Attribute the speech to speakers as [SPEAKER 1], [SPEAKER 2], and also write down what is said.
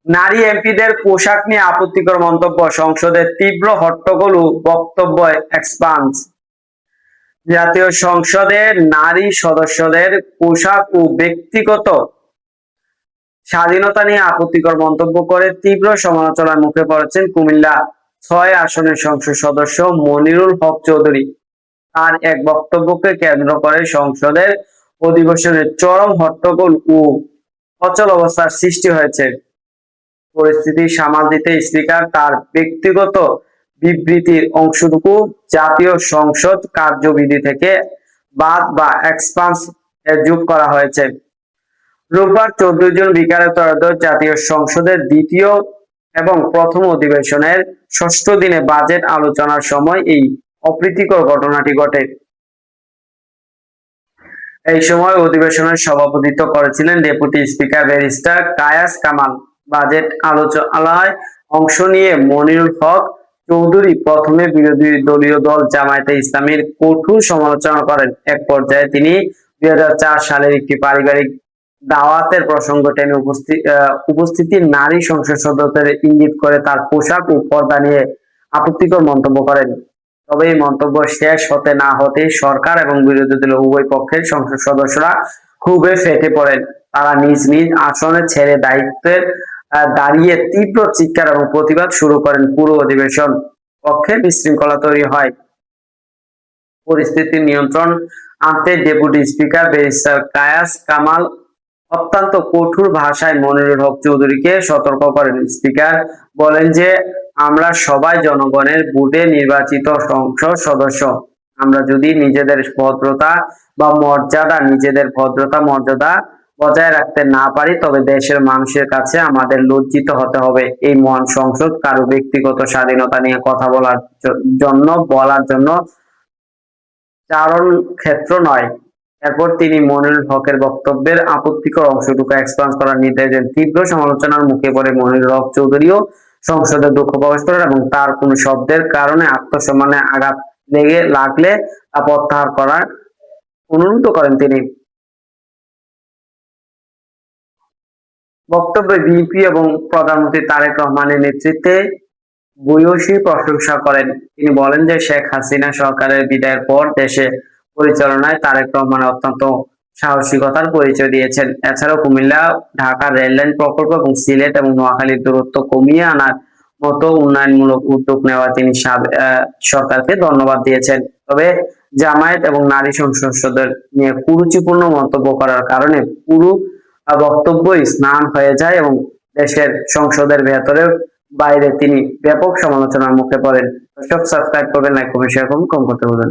[SPEAKER 1] নারী এমপিদের পোশাক নিয়ে আপত্তিকর মন্তব্য, সংসদে তীব্র হট্টগোল ও বক্তব্য এক্সপান্স। জাতীয় সংসদের নারী সদস্যদের পোশাক ও ব্যক্তিগত স্বাধীনতা নিয়ে আপত্তিকর মন্তব্য করে তীব্র সমালোচনার মুখে পড়েছেন কুমিল্লা ৬ আসনের সংসদ সদস্য মনিরুল হক চৌধুরী। তার এক বক্তব্যকে কেন্দ্র করে সংসদের অধিবেশনে চরম হট্টগোল ও অচল অবস্থার সৃষ্টি হয়েছে। পরিস্থিতি সামাল দিতে স্পিকার তার ব্যক্তিগত বিবৃতির অংশটুকু জাতীয় সংসদ কার্যবিধি থেকে বাদ বা এক্সপান্স এ যোগ করা হয়েছে। রোববার 14 জুন বিকালে ত্রয়োদশ জাতীয় সংসদের দ্বিতীয় এবং প্রথম অধিবেশনের ষষ্ঠ দিনে বাজেট আলোচনার সময় এই অপ্রীতিকর ঘটনাটি ঘটে। এই সময় অধিবেশনের সভাপতিত্ব করেছিলেন deputy speaker barrister Kayas Kamal. Budget আলোচনায় অংশ নিয়ে মনিরুল হক চৌধুরী প্রথমে বিরোধী দলীয় দল জামায়াতে ইসলামীর কঠোর সমালোচনা করেন। এক পর্যায়ে তিনি 2004 সালের একটি পারিবারিক দাওয়াতের প্রসঙ্গ টেনে উপস্থিতির নারী সংসদ সদস্যদের ইঙ্গিত করে তার পোশাক ও পর্দা নিয়ে আপত্তিকর মন্তব্য করেন। তবে এই মন্তব্য শেষ হতে না হতেই সরকার এবং বিরোধী দলের উভয় পক্ষের সংসদ সদস্যরা ক্ষোভে ফেটে পড়েন। তারা নিজ নিজ আসনে ছেড়ে দায়িত্বের দাঁড়িয়ে তীব্র চিৎকার এবং প্রতিবাদ শুরু করেন। পুরো অধিবেশন কক্ষে বিশৃঙ্খলা তৈরি হয়। পরিস্থিতির নিয়ন্ত্রণ আনতে deputy speaker barrister Kayas Kamal অত্যন্ত কঠোর ভাষায় মনিরুল হক চৌধুরীকে সতর্ক করেন। স্পিকার বলেন যে আমরা সবাই জনগণের ভোটে নির্বাচিত সংসদ সদস্য। আমরা যদি নিজেদের ভদ্রতা মর্যাদা বজায় রাখতে না পারি তবে দেশের মানুষের কাছে আমাদের লজ্জিত হতে হবে। এই মহান সংসদ কারো ব্যক্তিগত স্বাধীনতা নিয়ে কথা বলার জন্য চারণ ক্ষেত্র নয়। এরপর তিনি মনিরুল হকের বক্তব্যের আপত্তিকর অংশটুকু এক্সপান্স করার নির্দেশ দেন। তীব্র সমালোচনার মুখে পড়ে মনিরুল হক চৌধুরীও সংসদে দুঃখ প্রকাশ করেন এবং তার কোন শব্দের কারণে আত্মসম্মানে আঘাত লাগলে তা প্রত্যাহার করার অনুরোধ করেন তিনি। বক্তব্যে বিএনপি এবং প্রধানমন্ত্রী তারেক রহমানের নেতৃত্বে ভূয়সী প্রশংসা করেন। তিনি বলেন যে শেখ হাসিনা সরকারের বিদায়ের পর দেশে পরিচালনায় তারেক রহমান অত্যন্ত সাহসিকতার পরিচয় দিয়েছেন। এছাড়াও কুমিল্লা ঢাকা রেললাইন প্রকল্প এবং সিলেট এবং নোয়াখালীর দূরত্ব কমিয়ে আনার মতো উন্নয়নমূলক উদ্যোগ নেওয়া তিনি সরকারকে ধন্যবাদ দিয়েছেন। তবে জামায়াত এবং নারী সংসদদের নিয়ে কুরুচিপূর্ণ মন্তব্য করার কারণে পুরো বক্তব্যই স্নান হয়ে যায় এবং দেশের সংসদের ভেতরে বাইরে তিনি ব্যাপক সমালোচনার মুখে পড়েন। দর্শক সাবস্ক্রাইব করবেন, লাইক করবেন, শেয়ার করবেন, কমেন্ট করতে বলবেন।